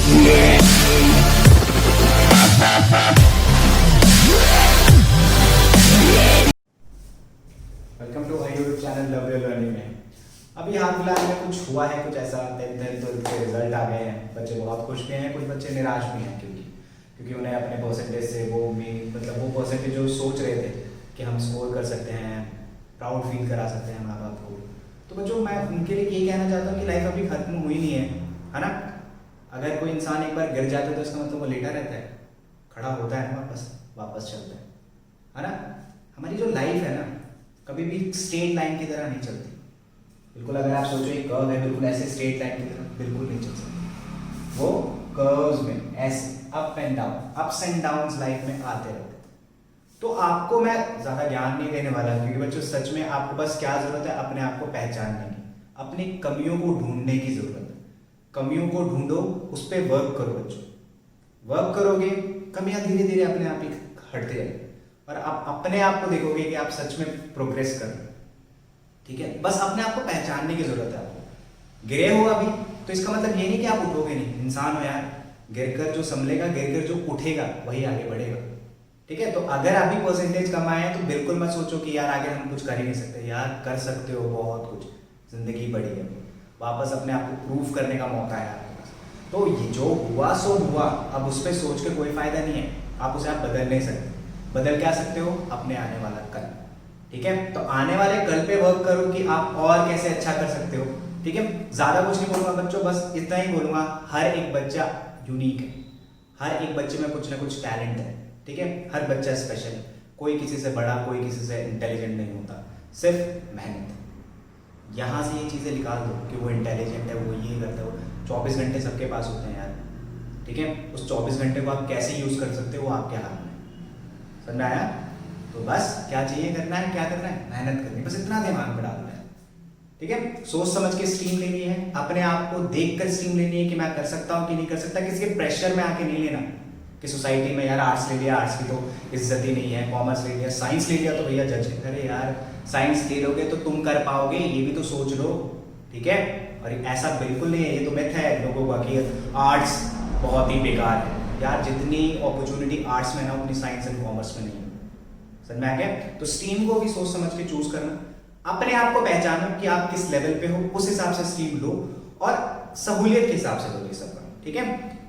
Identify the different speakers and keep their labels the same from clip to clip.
Speaker 1: Welcome to my YouTube channel love your learning में। अभी हाल फिलहाल में कुछ हुआ है, कुछ ऐसा 10th के रिजल्ट आ गए हैं। बच्चे बहुत खुश भी हैं, कुछ बच्चे निराश भी हैं, क्योंकि उन्हें अपने परसेंटेज से वो परसेंटेज जो सोच रहे थे कि हम स्कोर कर सकते हैं, प्राउड फील करा सकते हैं माँ बाप को। तो बच्चों, मैं उनके लिए यही कहना चाहता हूँ कि लाइफ अभी खत्म हुई नहीं है ना। अगर कोई इंसान एक बार गिर जाता है तो इसका मतलब वो लेटा रहता है, खड़ा होता है ना, वापस चलता है ना। हमारी जो लाइफ है ना, कभी भी स्ट्रेट लाइन की तरह नहीं चलती। बिल्कुल अगर आप सोचो एक कर्व है, बिल्कुल ऐसे स्ट्रेट लाइन की तरह बिल्कुल नहीं चल सकती। वो कर्व्स में ऐसे up and down, ups and downs life में आते रहते हैं। तो आपको मैं ज्यादा ज्ञान नहीं देने वाला, क्योंकि बच्चों सच में आपको बस क्या जरूरत है, अपने आप को पहचानने की, अपनी कमियों को ढूंढने की जरूरत है। कमियों को ढूंढो, उस पर वर्क करो बच्चों। वर्क करोगे, कमियां धीरे धीरे अपने आप ही हटते जाएंगी और आप अपने आप को देखोगे कि आप सच में प्रोग्रेस कर रहे हो। ठीक है, बस अपने आप को पहचानने की जरूरत है आपको। गिरे हो अभी, तो इसका मतलब ये नहीं कि आप उठोगे नहीं। इंसान हो यार, गिरकर जो संभलेगा, गिरकर जो उठेगा वही आगे बढ़ेगा। ठीक है, तो अगर अभी परसेंटेज कम आए हैं तो बिल्कुल मत सोचो कि यार आगे हम कुछ कर ही नहीं सकते। यार कर सकते हो बहुत कुछ, जिंदगी बड़ी है, वापस अपने आप को प्रूव करने का मौका है आपके पास। तो ये जो हुआ सो हुआ, अब उस पर सोच के कोई फायदा नहीं है। आप उसे आप बदल नहीं सकते। बदल क्या सकते हो? अपने आने वाला कल। ठीक है, तो आने वाले कल पे वर्क करो कि आप और कैसे अच्छा कर सकते हो। ठीक है, ज्यादा कुछ नहीं बोलूंगा बच्चों, बस इतना ही बोलूंगा, हर एक बच्चा यूनिक है, हर एक बच्चे में कुछ ना कुछ टैलेंट है। ठीक है, हर बच्चा स्पेशल है, कोई किसी से बड़ा, कोई किसी से इंटेलिजेंट नहीं होता। सिर्फ मेहनत, यहाँ से ये चीजें निकाल दो कि वो इंटेलिजेंट है, वो ये करता है, वो 24 घंटे सबके पास होते हैं यार। ठीक है, उस 24 घंटे को आप कैसे यूज कर सकते हो वो आपके हाथ में। समझ में आया? तो बस क्या चाहिए करना है, क्या करना है, मेहनत करनी है, बस इतना दिमाग में डालना है। ठीक है, सोच समझ के स्ट्रीम लेनी है, अपने आप को देखकर स्ट्रीम लेनी है कि मैं कर सकता हूँ कि नहीं कर सकता। किसी के प्रेशर में आके नहीं लेना कि सोसाइटी में यार आर्ट्स ले लिया, आर्ट्स की तो इज्जत ही नहीं है, कॉमर्स ले लिया, साइंस ले लिया तो भैया जज है। अरे यार, साइंस ले लोगे तो तुम कर पाओगे, ये भी तो सोच लो। ठीक है, और ऐसा बिल्कुल नहीं है, ये तो मिथ है लोगों का कि आर्ट्स बहुत ही बेकार है। यार जितनी अपॉर्चुनिटी आर्ट्स में ना, उतनी साइंस एंड कॉमर्स में नहीं है। समझ में आ गया? तो स्ट्रीम को भी सोच समझ के चूज करना, अपने आप को पहचानो कि आप किस लेवल पे हो, उस हिसाब से स्ट्रीम लो और सहूलियत के हिसाब से लो ये सब। ठीक है,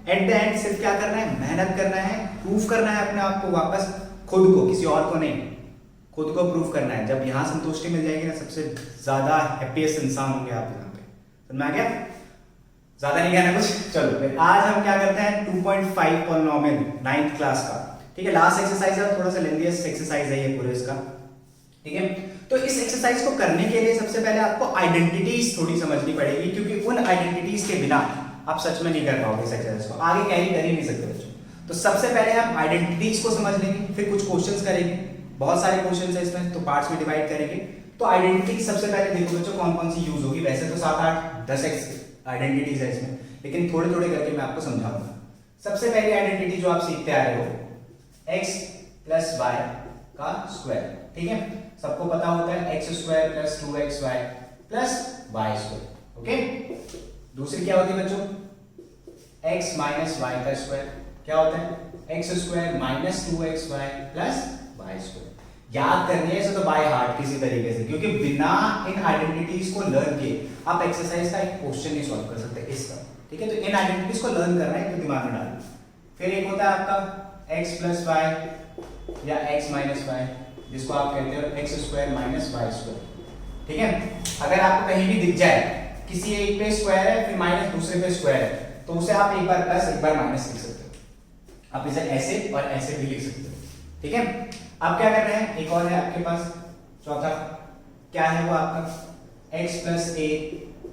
Speaker 1: एट द एंड सिर्फ क्या करना है, मेहनत करना है, प्रूफ करना है अपने आप को वापस, खुद को, किसी और को नहीं, खुद को प्रूफ करना है। जब यहाँ संतुष्टि मिल जाएगी ना, सबसे ज्यादा हैप्पीएस्ट इंसान होंगे आप यहाँ पे। समझ में आ गया? ज्यादा नहीं कहना कुछ, चलो फिर आज हम क्या करते हैं, 2.5 पॉलिनोमियल 9th क्लास का। ठीक है, लास्ट एक्सरसाइज है, थोड़ा सा लेंथीएस्ट एक्सरसाइज है ये पूरे इसका। ठीक है, तो इस एक्सरसाइज को करने के लिए सबसे पहले आपको आइडेंटिटीज थोड़ी समझनी पड़ेगी, क्योंकि उन आइडेंटिटीज के बिना आप सच में नहीं कर पाओगे इस एक्सरसाइज को, आगे कैरी कर ही नहीं सकते बच्चों। तो सबसे पहले हम आइडेंटिटीज को समझ लेंगे, फिर कुछ क्वेश्चंस करेंगे, बहुत सारे क्वेश्चंस है इसमें, तो पार्ट्स में डिवाइड करेंगे। तो आइडेंटिटी सबसे पहले देखो बच्चों कौन कौन सी यूज होगी। वैसे तो 7, 8, 10 आइडेंटिटीज है इसमें, लेकिन थोड़े थोड़े करके मैं आपको समझाऊंगा। सबसे पहली आइडेंटिटी जो आप सीखते आ रहे हो, x प्लस वाई का स्क्वायर। ठीक है, सबको पता होता है x square plus 2xy plus y square. Okay, दूसरी क्या होती है बच्चों, x माइनस वाई का स्क्वायर। क्या होता है, x square minus 2xy plus y square. याद करनी है इसे तो बाय हार्ट किसी तरीके से, क्योंकि बिना इन आइडेंटिटीज को लर्न किए आप एक्सरसाइज का एक क्वेश्चन नहीं सॉल्व कर सकते इसका। ठीक है, तो इन आइडेंटिटीज को लर्न करना है, तो दिमाग में डालना। फिर एक होता है आपका x प्लस वाई या x माइनस वाई, जिसको आप कहते हो x square minus y square. ठीक है, अगर आपको कहीं भी दिख जाए किसी एक पे स्क्वायर है फिर माइनस दूसरे पे स्क्वायर है, तो उसे आप एक बार प्लस एक बार माइनस लिख सकते हो। आप इसे ऐसे और ऐसे भी लिख सकते हो। ठीक है, अब क्या कर रहे हैं, एक और है आपके पास चौथा, क्या है वो आपका x प्लस ए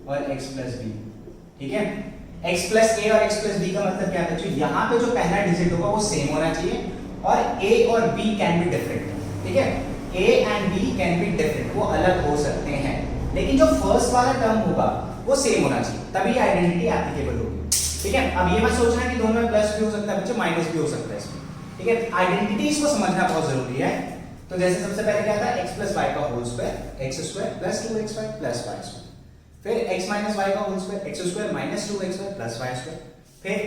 Speaker 1: और x प्लस बी। ठीक है, x प्लस ए और x प्लस बी का मतलब क्या है बच्चों, यहाँ पे जो पहला डिजिट होगा वो सेम होना चाहिए और a और b कैन बी डिफरेंट। ठीक है, a and b can be different, वो अलग हो सकते हैं, लेकिन जो फर्स्ट वाला टर्म होगा वो सेम होना चाहिए, तभी आइडेंटिटी एप्लीकेबल होगी। ठीक है, अब ये मत सोचना कि दोनों में प्लस भी हो सकता है बच्चों, माइनस भी हो सकता है इसमें। ठीक है, आइडेंटिटीज को समझना बहुत जरूरी है। तो जैसे सबसे पहले क्या था, x प्लस वाई का whole square, x square plus 2xy plus y square. फिर x माइनस वाई का whole square, x square minus 2xy plus y square. फिर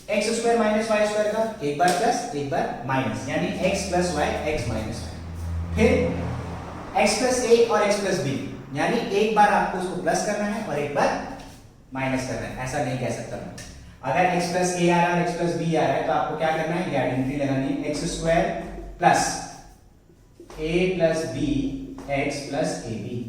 Speaker 1: x square minus y square का एक बार प्लस एक बार माइनस, यानी x plus y x minus y. फिर एक्स प्लस ए और एक्स प्लस बी, यानी एक बार आपको उसको प्लस करना है और एक बार माइनस करना है। ऐसा नहीं कह सकता मैं, अगर x प्लस ए आ रहा है और x प्लस बी आ रहा है तो आपको क्या करना है, ये आइडेंटिटी लगानी है, x square plus a plus b x plus a b.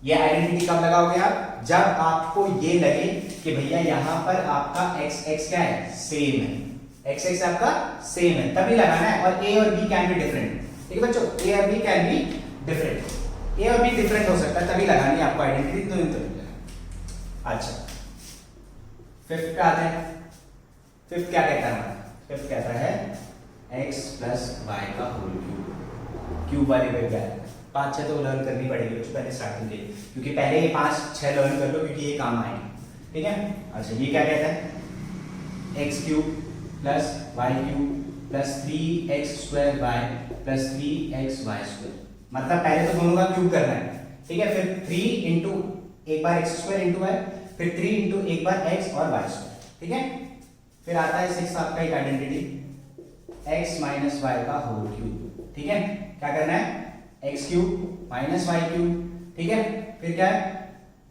Speaker 1: ये आइडेंटिटी कब लगाओगे आप, जब आपको ये लगे कि भैया यहां पर आपका x x क्या है, सेम है, x x आपका सेम है, तभी लगाना है। और a और b कैन बी डिफरेंट, ठीक है बच्चों, a और b can be different, a और b डिफरेंट हो सकता है, तभी लगानी है आपको आइडेंटिटी, तो इन तो। अच्छा, फिफ्थ पे आते हैं। फिफ्थ क्या कहता है, फिफ्थ कहता है x प्लस वाई का होल क्यूब। क्यूब वाली पे क्या है, 5-6 तो लर्न करनी पड़ेगी बच्चों पहले स्टार्टिंग के, क्योंकि पहले ये 5-6 लर्न कर लो क्योंकि ये काम आएंगे, ठीक है। अच्छा, ये क्या कहता है, x cube plus y cube plus 3x square y plus 3x y square. मतलब पहले तो दोनों का क्यूब करना है, ठीक है। फिर 3 इंटू एक बार एक्स स्क्वायर इंटू वाई, फिर 3 इंटू एक बार एक्स और वाई स्क्वायर, ठीक है। फिर आता है 6 आपका एक आइडेंटिटी, x माइनस वाई का होल क्यूब, ठीक है। क्या करना है, x cube minus y cube, ठीक है। फिर क्या है,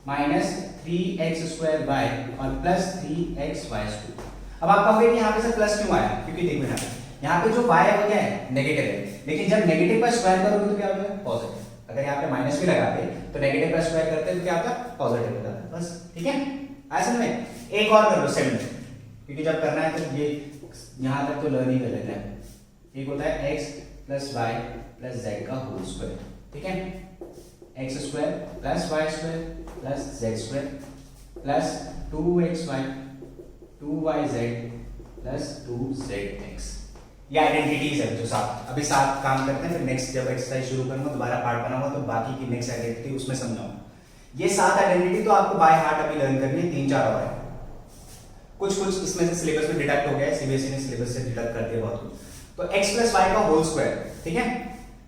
Speaker 1: माइनस 3x स्क्वायर वाई और प्लस 3x वाई स्क्वायर। अब आप कहोगे कि यहाँ पे से प्लस क्यों आया, क्योंकि देखो यहाँ पे जो y है वो क्या है, नेगेटिव है, लेकिन जब नेगेटिव का स्क्वायर करोगे तो क्या होगा, पॉजिटिव। अगर यहाँ पे माइनस भी लगाते तो नेगेटिव का स्क्वायर करते तो क्या होता, पॉजिटिव होता, बस, ठीक है। ऐसा में एक और कर लो 7, क्योंकि जब करना है तो ये यहाँ तक तो लर्न ही कर लेते हैं। एक होता है x plus y plus z का होल स्क्वायर, ठीक है। X square plus y square plus z square plus 2xy 2yz plus 2zx। ये आइडेंटिटीज है जो साथ, अभी साथ काम करते हैं, फिर नेक्स्ट जब एक्सरसाइज शुरू करूंगा दोबारा पार्ट बनाऊंगा तो बाकी की नेक्स्ट आइडेंटिटी उसमें समझाऊंगा। ये 7 आइडेंटिटी तो आपको बाय हार्ट अभी लर्न करनी है, 3-4 और है। कुछ इसमें से सिलेबस में डिडक्ट हो गया है, सीबीएसई ने सिलेबस से डिडक्ट कर दिया बहुत कुछ। तो x प्लस वाई का होल स्क्वायर, ठीक है,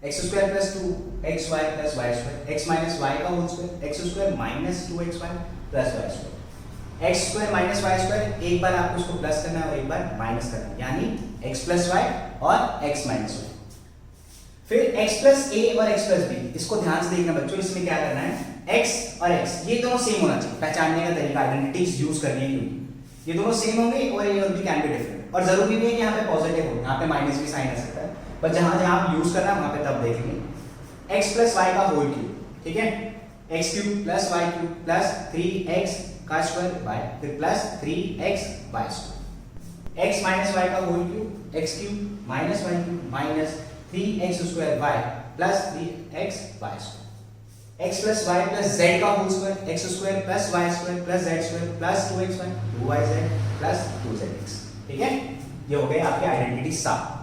Speaker 1: x square plus 2xy plus y square, x minus y का whole square, x square minus 2xy plus y square. X square minus y square, एक बार आपको उसको प्लस करना है और एक बार माइनस करना है, यानी x प्लस वाई और x माइनस वाई। फिर x प्लस ए और x प्लस बी, इसको ध्यान से देखना बच्चों, इसमें क्या करना है, x और x ये दोनों सेम होना चाहिए, पहचानने का तरीका आइडेंटिटीज यूज करनी है, क्योंकि ये दोनों सेम होंगे और ए और बी कैन बी डिफरेंट। और जरूरी नहीं है कि यहाँ पे पॉजिटिव हो, यहाँ पे माइनस भी साइन आ सकता है, पर जहां जहां आप यूज करना है वहां पे तब देखेंगे। x प्लस वाई का होल क्यूब, ठीक है, x cube plus y cube plus 3x का स्क्वायर वाई, फिर plus 3x y square. x minus y का whole cube, x cube minus y cube minus 3x square y plus 3x y square. x plus y plus z का whole square, x square plus y square plus z square plus 2xy 2yz plus 2zx, ठीक है। ये हो गए आपके identity 7।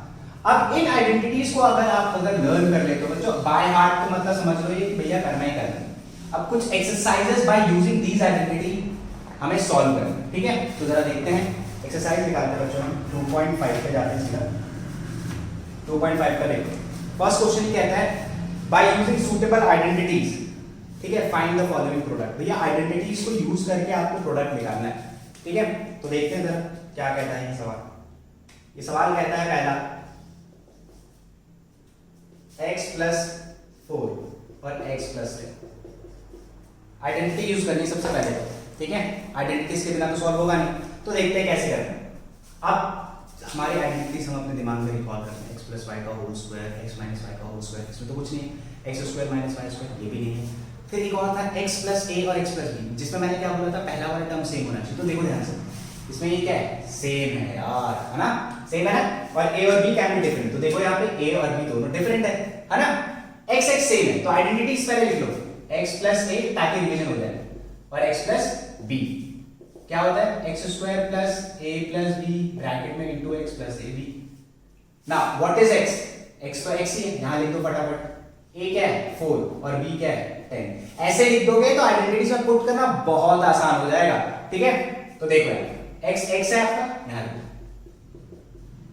Speaker 1: अब इन identities को अगर लर्न कर लेते हो बच्चों, बाय हार्ट तो मतलब समझ लो ये भैया करना ही करना है। अब कुछ exercises by using these identity हमें सॉल्व करना है, ठीक है। तो जरा देखते हैं एक्सरसाइज निकालते हैं बच्चों, हम 2.5 पे जाते हैं सीधा। 2.5 का देखो, फर्स्ट क्वेश्चन कहता है बाय यूजिंग सूटेबल आइडेंटिटीज, ठीक है, फाइंड द फॉलोइंग प्रोडक्ट। भैया आइडेंटिटीज को यूज करके आपको प्रोडक्ट निकालना है, ठीक है। तो देखते हैं जरा क्या कहता है ये सवाल। ये सवाल कहता है पहला, x प्लस 4 और x प्लस 10। आइडेंटिटी यूज करनी सबसे पहले, ठीक है। आइडेंटिटीज के बिना तो सॉल्व होगा नहीं, तो देखते हैं कैसे करना है। अब हमारी आइडेंटिटीज हम अपने दिमाग में रिकॉल करते हैं, x प्लस वाई का whole square, x minus y का होल स्क्वायर, इसमें तो कुछ नहीं है, x square minus y square ये भी नहीं है। फिर एक और था x प्लस a और x प्लस b, जिसमें मैंने क्या बोला था, पहला वाला टर्म सेम होना चाहिए। तो देखो ध्यान से, इसमें ये क्या है, सेम है यार, है ना, सेम है ना। और a और b कैन बी डिफरेंट, तो देखो यहाँ पे a और b दोनों डिफरेंट है ना। x x सेम है, तो आइडेंटिटीज पहले लिख लो, x प्लस a ताकि रिवीजन हो जाए, और x प्लस b क्या होता है, x square plus a plus b bracket में into x plus ab। Now what is x, x तो x ही है, यहां लिख दो फटाफट। a क्या है 4 और b क्या है 10। ऐसे लिख दोगे तो आइडेंटिटीज में पुट करना बहुत आसान हो जाएगा, ठीक है। तो देखो x x है आपका, यहां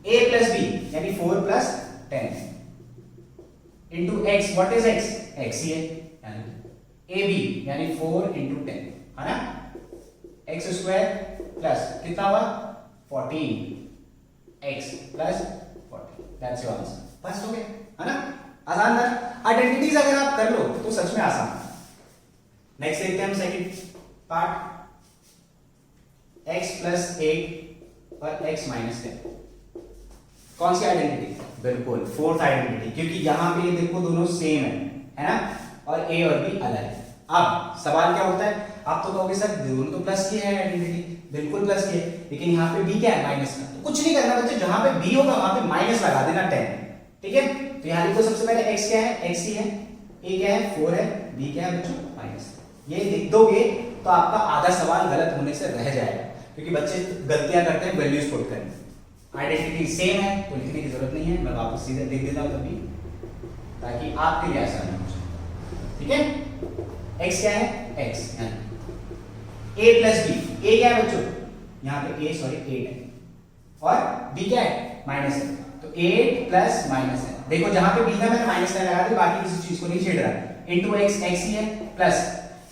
Speaker 1: a प्लस b यानी 4 plus 10 into x, what is x, x ही है, यानी ab यानी 4 इंटू 10, है ना। एक्स स्क्वायर प्लस कितना हुआ 14x plus 40, that's your answer. बस हो गया, है ना, आसान था। आइडेंटिटीज अगर आप कर लो तो सच में आसान। नेक्स्ट देखते हैं हम सेकंड पार्ट, x प्लस 8 और x माइनस 10। कौन सी आइडेंटिटी? बिल्कुल फोर्थ आइडेंटिटी, क्योंकि यहां पे ये देखो दोनों सेम है ना, और a और b अलग है। अब सवाल क्या होता है, आप तो कहोगे सर दोनों तो प्लस की है आइडेंटिटी, बिल्कुल प्लस की है, लेकिन यहाँ पे b क्या है? माइनस का। तो कुछ नहीं करना बच्चे, जहां पे b होगा वहां पे माइनस लगा देना 10, ठीक है। तो यहाँ लिखो सबसे पहले x क्या है? x ही है, a क्या है? 4 है, b क्या है बच्चों? माइनस। ये लिख दोगे तो आपका आधा सवाल गलत होने से रह जाएगा, क्योंकि बच्चे गलतियां करते हैं वैल्यूज पुट करने। आइडेंटिटी सेम है तो लिखने की जरूरत नहीं है, मैं वापस सीधे लिख देता हूं तभी, ताकि आपके लिए आसान हो जाए, ठीक है। x क्या है? x, a plus b, a क्या है बच्चों? यहाँ पे a सॉरी 8 है, और b क्या है? माइनस है, तो 8 प्लस माइनस है। देखो जहां पे b था मैंने माइनस का लगा दिया, बाकी किसी चीज को नहीं छेड़ रहा। इंटू x, x ही है, प्लस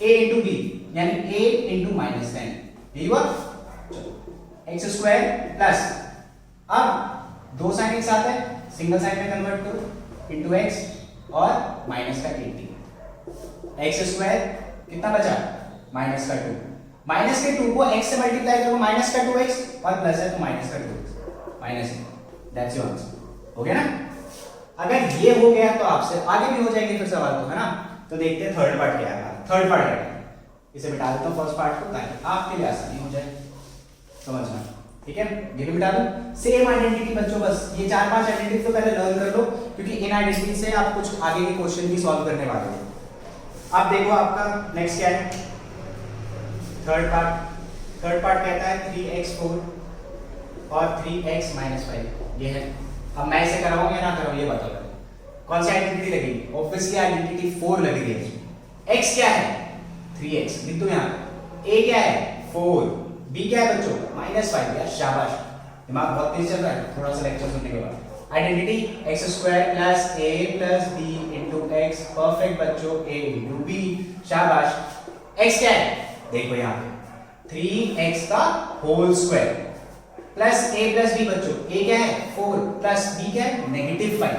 Speaker 1: a इंटू b, यानी 8 इंटू माइनस 10, यही हुआ। एक्स स्क्वायर प्लस, अब दो साइन एक साथ है, सिंगल साइन में कन्वर्ट करो, इंटू एक्स और माइनस का 80, एक्स स्क्वायर कितना बचा? माइनस का 2, माइनस के 2 को x से मल्टीप्लाई करो, माइनस का 2x, और प्लस है तो माइनस का 2x, minus, that's your answer. हो गया ना। अगर ये हो गया तो आपसे आगे भी हो जाएंगे फिर सवाल, तो है ना। तो देखते हैं थर्ड पार्ट क्या है। थर्ड पार्ट क्या है, इसे बिठा देता हूं फर्स्ट पार्ट को, ताकि आपके लिए आसानी हो जाए समझना, ठीक है। ये भी बिठा दो। सेम आइडेंटिटी बच्चों, बस ये 4-5 आइडेंटिटी तो पहले लर्न कर लो, क्योंकि इन आइडेंटिटी से आप कुछ आगे के क्वेश्चन भी सॉल्व करने वाले हो। अब देखो आपका नेक्स्ट क्या है, थर्ड पार्ट। थर्ड पार्ट कहता है 3x4 और 3x माइनस 5, ये है। अब मैं इसे कराऊं या ना कराऊं ये बताओ, कौन सी आइडेंटिटी लगेगी? ऑब्वियसली आइडेंटिटी 4 लग रही है इसमें। x क्या है? 3x, लिख दो यहाँ। a क्या है? 4, b क्या है बच्चों? माइनस 5। यार शाबाश, दिमाग बहुत तेज चल रहा है थोड़ा सा लेक्चर सुनने के बाद। Identity x square plus a plus b into x, perfect बच्चों, a इंटू b, शाबाश। x क्या है? देखो यहाँ पे 3x का whole square plus a plus b बच्चों, a क्या है? 4 प्लस b क्या है? -5।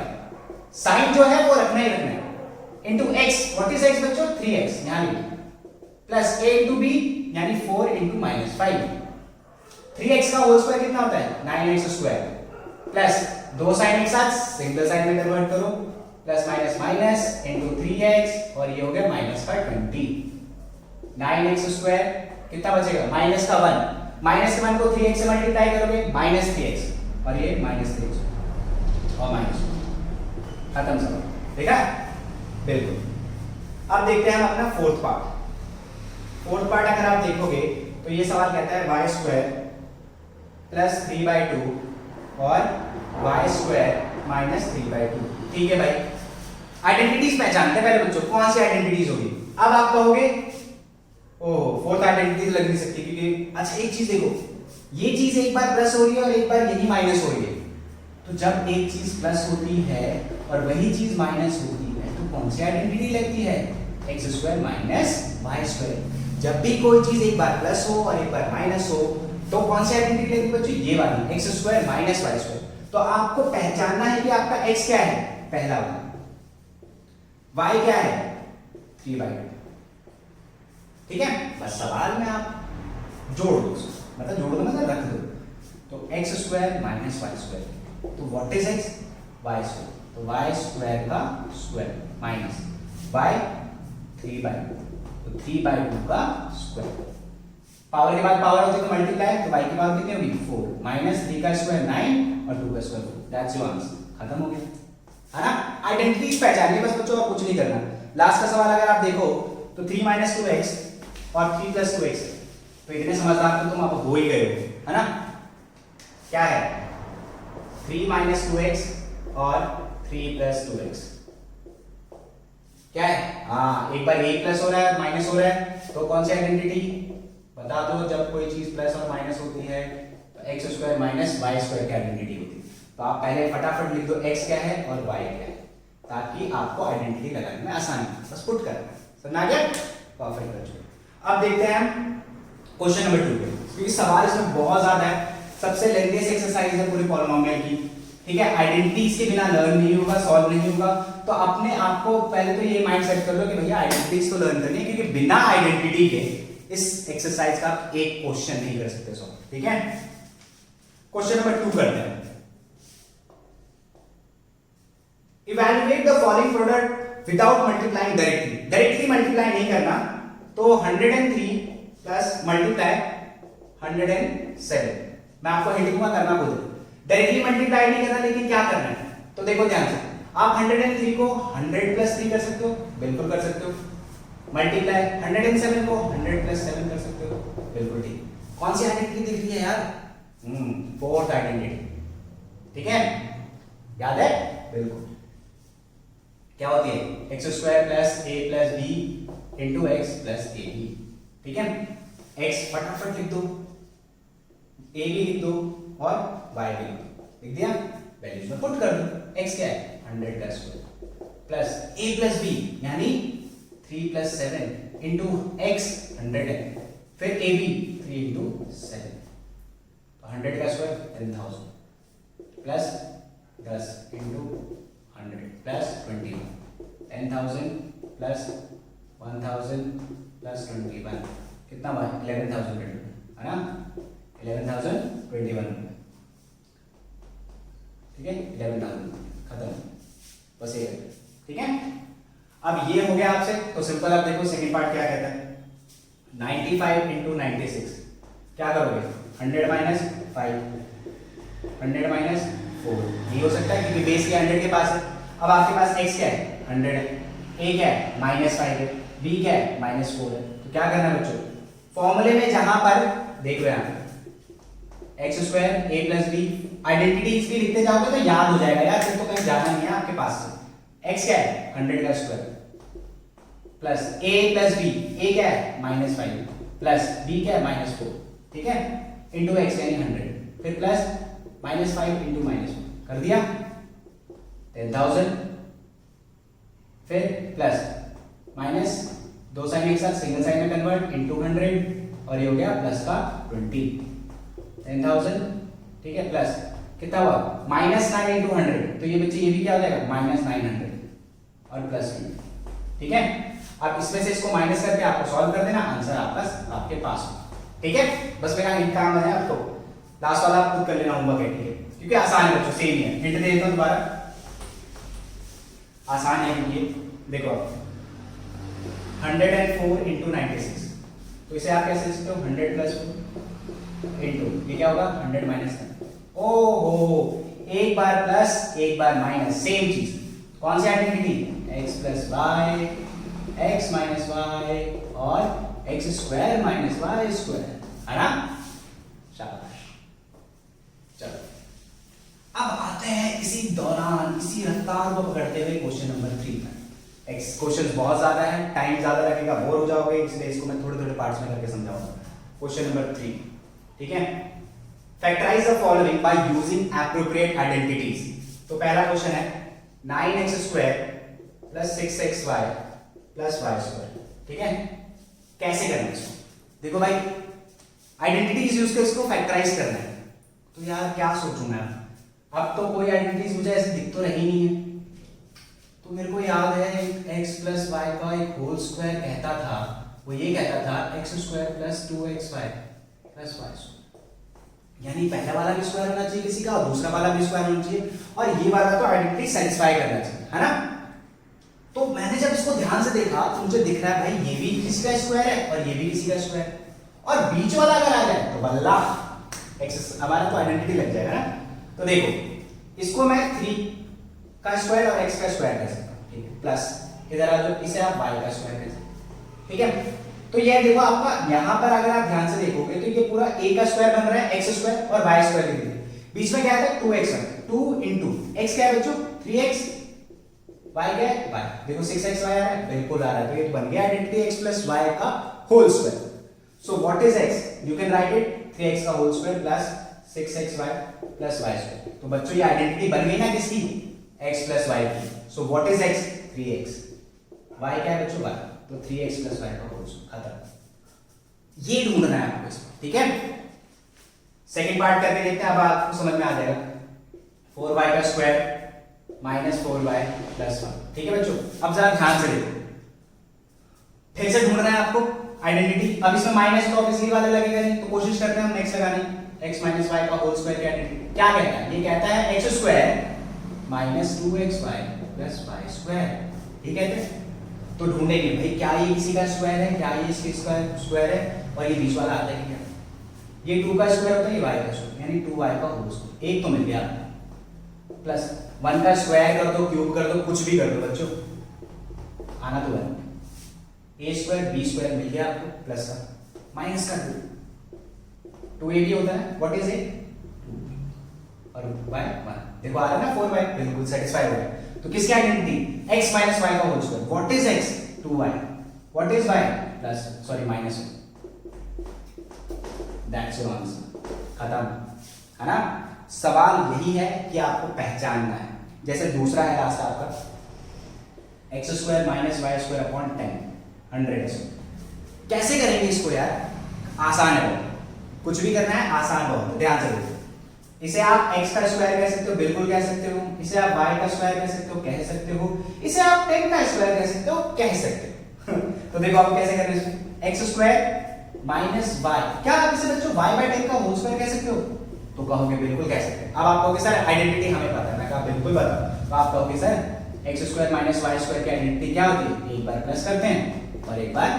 Speaker 1: साइन जो है वो रखना ही रखना है, into x, what is x बच्चों? 3x, यहाँ लिखिए, प्लस a इंटू b यानी 4 इंटू माइनस 5। 3x का होल स्क्वायर कितना होता है? 9x स्क्वायर, प्लस दो साइन एक साथ सिंगल साइन में कन्वर्ट करो, plus minus minus into 3x, और ये हो गया माइनस का 20। 9x स्क्वायर कितना बचेगा? माइनस का 1, माइनस के 1 को 3x से मल्टीप्लाई करोगे, माइनस 3x, और ये माइनस 3x और माइनस, खत्म सब, देखा बिल्कुल। अब देखते हैं हम अपना फोर्थ पार्ट। फोर्थ पार्ट अगर आप देखोगे तो ये सवाल कहता है वाई स्क्वायर प्लस 3/2 और वाई स्क्वायर माइनस 3/2, ठीक है भाई। आइडेंटिटीज पहचानते हैं पहले बच्चों, कौन सी आइडेंटिटीज होगी। अब आप कहोगे ओह फोर्थ आइडेंटिटी लग नहीं सकती, क्योंकि अच्छा एक चीज देखो, ये चीज एक बार प्लस हो रही है और एक बार यही माइनस हो रही है, तो जब एक चीज प्लस होती है और वही चीज माइनस होती है तो कौन सी आइडेंटिटी लगती है? X square minus y square. जब भी कोई चीज एक बार प्लस हो और एक बार माइनस हो तो कौन सी आइडेंटिटी लगती है बच्चों? ये वाली, x square minus y square. तो आपको पहचानना है कि आपका एक्स क्या है? पहला वाला, वाई क्या है? 3/2, ठीक है। बस सवाल में आप जोड़ दो, मतलब जोड़ दो मतलब रख दो, तो x square minus y square, तो what is x? Y square, तो वाई स्क्वायर का स्क्वायर माइनस वाई 3/2, तो 3/2 का स्क्वायर। पावर के बाद पावर होती है तो मल्टीप्लाई, तो y की पावर कितनी होगी? 4 माइनस 3 का स्क्वायर 9 और 2 का स्क्वायर 4, दैट्स योर आंसर, खत्म हो गया, है ना। आइडेंटिटीज पहचानिए बस बच्चों, और कुछ नहीं करना। लास्ट का सवाल अगर आप देखो तो 3 - 2x और 3 + 2x, तो इतने समझदार तो तुम आप हो ही गए हो, है ना। क्या है? 3 - 2x और 3 + 2x क्या है? हाँ, एक बार a प्लस हो रहा है माइनस हो रहा है, तो कौन सी आइडेंटिटी बता दो। जब कोई चीज प्लस और माइनस होती है तो x square minus y square की आइडेंटिटी होती है। तो आप पहले फटाफट लिख दो x क्या है और y क्या है, ताकि आपको आइडेंटिटी लगाने में आसानी हो, बस पुट करना, समझ आ गया? परफेक्ट बच्चों। अब देखते हैं हम क्वेश्चन नंबर 2 पे, क्योंकि सवाल इसमें बहुत ज्यादा है, सबसे लेंथीएस्ट एक्सरसाइज है पूरे पॉलिनोमियल की, ठीक है। आइडेंटिटीज के बिना लर्न नहीं होगा, सॉल्व नहीं होगा। तो अपने आप को पहले तो ये माइंड सेट कर लो कि भैया आइडेंटिटीज तो लर्न करनी है, क्योंकि बिना आइडेंटिटी के इस एक्सरसाइज का एक क्वेश्चन नहीं कर सकते सॉल्व, ठीक है। क्वेश्चन नंबर 2 करते हैं। Evaluate the following product without multiplying directly. Directly multiply नहीं करना, तो 103 प्लस मल्टीप्लाई 107। मैं आपको हिंट दूंगा, करना खुद है। डायरेक्टली मल्टीप्लाई नहीं करना, लेकिन क्या करना है तो देखो ध्यान से। आप 103 को 100 प्लस 3 कर सकते हो, बिल्कुल कर सकते हो। मल्टीप्लाई 107 को 100 प्लस 7 कर सकते हो, बिल्कुल ठीक। कौन सी आइडेंटिटी दिख रही है यार? फोर्थ आइडेंटिटी, ठीक है, याद है? बिल्कुल। क्या होती है? X square plus a plus b into x plus a b, ठीक है। एक्स फटाफट लिख दो, ए बी लिख दो और वाई भी लिख दो। लिख दिया, वैल्यूज में पुट कर दो। एक्स क्या है? 100 का square plus a plus B यानी 3 प्लस 7 इंटू एक्स 100 है, फिर ए बी 3 इंटू 7, तो 100 का square 10,000 plus 10 into 100 plus 21, 10,000 plus 1,000 plus 21 कितना हुआ? 11,021 है ना, 11,021, ठीक है। 11,000 खत्म, बस ये, ठीक है। अब ये हो गया आपसे, तो सिंपल। आप देखो सेकंड पार्ट क्या कहता है। 95 इंटू 96 क्या करोगे? 100 माइनस 5, 100 माइनस 4, ये हो सकता है क्योंकि बेस क्या 100 के पास है। अब आपके पास x क्या है? 100 है, a क्या है? -5 है, b क्या है? -4 है। तो क्या करना है बच्चों? फॉर्मूले में जहां पर देखो यहां एक्स स्क्वायर ए प्लस बी, आइडेंटिटीज भी लिखते जाओगे तो याद हो जाएगा यार, फिर तो कहीं जाना नहीं है आपके पास से। x क्या है? 100 का square plus a plus b, a क्या है? -5 प्लस b क्या है? -4, ठीक है, इंटू x यानी 100, फिर प्लस -5 इंटू -4 कर दिया 10,000, फिर प्लस माइनस, दो साइन एक साथ सिंगल साइन में कन्वर्ट इंटू 100, और ये हो गया प्लस का 20, 10,000, ठीक है, प्लस कितना हुआ? -9 इंटू 100, तो ये बच्चे ये भी क्या हो जाएगा? -900 और प्लस 20, ठीक है। अब इसमें से इसको माइनस करके आपको सॉल्व कर देना, आंसर आपका आपके पास हो, ठीक है। बस मेरा हिंट काम है आपको, लास्ट वाला आप खुद कर लेना होमवर्क है, ठीक है, क्योंकि आसान है बच्चों, सेम ही है। हिंट दे देता हूं दोबारा, आसान है ये, देखो 104 इंटू 96, तो इसे आप कैसे लिख सकते हो? 100 प्लस 4 इंटू, ये क्या होगा? 100 माइनस 10। ओहो, एक बार प्लस एक बार माइनस, सेम चीज। कौन सी identity? x plus y, x minus y और x square minus y square, है ना? शाबाश। चलो अब आते हैं इसी दौरान, इसी रफ्तार को पकड़ते हुए क्वेश्चन नंबर 3 पर। क्वेश्चन बहुत ज्यादा है, टाइम ज्यादा लगेगा, बोर हो जाओगे, इसलिए इसको मैं थोड़े थोड़े पार्ट्स में करके समझाऊंगा। क्वेश्चन नंबर 3, ठीक है। Factorise the following by using appropriate identities. तो पहला क्वेश्चन है 9x square plus 6xy plus y square, ठीक है। कैसे करना है इसको? देखो भाई, आइडेंटिटीज यूज कर इसको फैक्टराइज करना है, तो यार क्या सोचूं मैं? अब तो कोई आइडेंटिटीज मुझे ऐसे दिख तो रही नहीं है, तो मेरे को याद है x प्लस वाई का एक होल स्क्वायर कहता था, वो ये कहता था x square plus 2xy plus y square, यानी पहला वाला भी स्क्वायर होना चाहिए किसी का और दूसरा वाला भी स्क्वायर होना चाहिए, और ये वाला तो आइडेंटिटी सेटिस्फाई करना चाहिए, है ना। तो मैंने जब इसको ध्यान से देखा तो मुझे दिख रहा है भाई ये भी किसी का स्क्वायर है और ये भी किसी का स्क्वायर है, और बीच वाला अगर आ जाए तो बल्ला x हमारा तो आइडेंटिटी लग जाएगा ना। तो देखो इसको मैं 3 का स्क्वायर और x का स्क्वायर कर सकता हूं, ठीक है, प्लस इधर आ जाओ, इसे आप y का स्क्वायर कर सकते हैं, ठीक है। तो ये देखो आपका यहां पर अगर आप ध्यान से देखोगे तो ये पूरा a का स्क्वायर बन रहा है, x स्क्वायर और y स्क्वायर लिख दिया, बीच में क्या है? 2x, 2 into x क्या है बच्चों? 3x, y क्या है? y, देखो 6xy आ रहा है, बिल्कुल आ रहा है, तो ये बन गया आइडेंटिटी x प्लस y का whole square. So what is x? You can write it 3x का whole square plus 6xy plus y square. तो बच्चों ये आइडेंटिटी बन गई ना किसकी? x प्लस y की। सो what is x? 3x, y क्या है बच्चों? y, तो 3x प्लस y का होल स्क्वायर, खत्म। ये ढूंढना है आपको इसमें, ठीक है। सेकेंड पार्ट करके देखते हैं, अब आपको समझ में आ जाएगा। 4y का स्क्वायर माइनस 4y प्लस 1। ठीक है बच्चों, अब जरा ध्यान से देखो, फिर से ढूंढना है आपको आइडेंटिटी। अब इसमें माइनस तो ऑब्वियसली वाला लगेगा नहीं, तो कोशिश करते हैं हम नेक्स्ट लगाने। x माइनस वाई का होल स्क्वायर की आइडेंटिटी क्या कहता है? ये कहता है x square minus 2xy plus y square. ठीक है, तो ढूंढेंगे भाई क्या ये किसी का स्क्वायर है, क्या ये इसके स्क्वायर है, और ये बीच वाला आता है क्या? ये 2 का स्क्वायर होता है, ये y का स्क्वायर, यानी 2y का होल स्क्वायर। एक तो मिल गया, प्लस 1 का स्क्वायर कर दो, क्यूब कर दो, कुछ भी कर दो बच्चों, आना तो है। a स्क्वायर b स्क्वायर मिल गया आपको, प्लस का माइनस का 2ab होता है। What is it? 2 और y 1। देखो आ रहा है ना 4y, बिल्कुल सेटिस्फाई हो गया। तो किसकी आइडेंटिटी? x माइनस y का whole square. What is x? 2y। What is y? Plus sorry minus 1। That's your answer, खत्म है ना। सवाल यही है कि आपको पहचानना है। जैसे दूसरा है लास्ट आपका x square minus y square upon 10 कैसे करेंगे इसको यार? आसान है बहुत, कुछ भी करना है आसान बहुत, ध्यान से देखो। इसे आप x का स्क्वायर कह सकते हो, बिल्कुल कह सकते हो। इसे आप y का स्क्वायर कह सकते हो, कह सकते हो। इसे आप 10 का स्क्वायर कह सकते हो, कह सकते हो। तो देखो आप कैसे कर रहे हैं, x स्क्वायर माइनस वाई, क्या आप इसे बच्चों y बाय 10 का होल स्क्वायर कह सकते हो? तो कहोगे बिल्कुल कह सकते हैं। अब आप कहोगे सर आइडेंटिटी हमें पता है, मैं कहा बिल्कुल पता। तो आप कहोगे sir x square minus y square की आइडेंटिटी क्या होती है? एक बार प्लस करते हैं और एक बार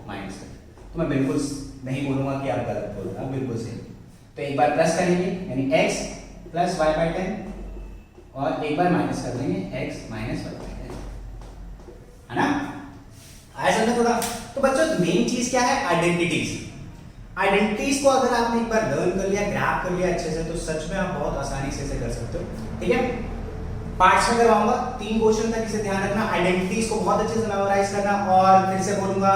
Speaker 1: माइनस करते हैं। तो मैं बिल्कुल नहीं बोलूंगा कि आप गलत बोल रहे हो, बिल्कुल सही। तो एक बार प्लस करेंगे यानी x प्लस वाई बाई 10 और एक बार माइनस कर देंगे x माइनस वाई बाई 10, है ना। आया समझ थोड़ा? तो बच्चों मेन चीज क्या है? आइडेंटिटीज। आइडेंटिटीज को अगर आपने एक बार लर्न कर लिया, ग्रैब कर लिया अच्छे से, तो सच में आप बहुत आसानी से इसे कर सकते हो। ठीक है, पार्ट्स में करवाऊंगा 3 क्वेश्चन तक, इसे ध्यान रखना। आइडेंटिटीज को बहुत अच्छे से मेमोराइज करना, और फिर से बोलूंगा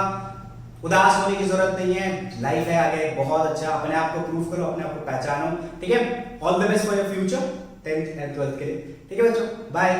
Speaker 1: उदास होने की जरूरत नहीं है, लाइफ है आगे बहुत अच्छा। अपने आप को प्रूव करो, अपने आप को पहचानो। ठीक है, all the best for your future 10th and 12th के लिए। ठीक है बच्चों, बाय।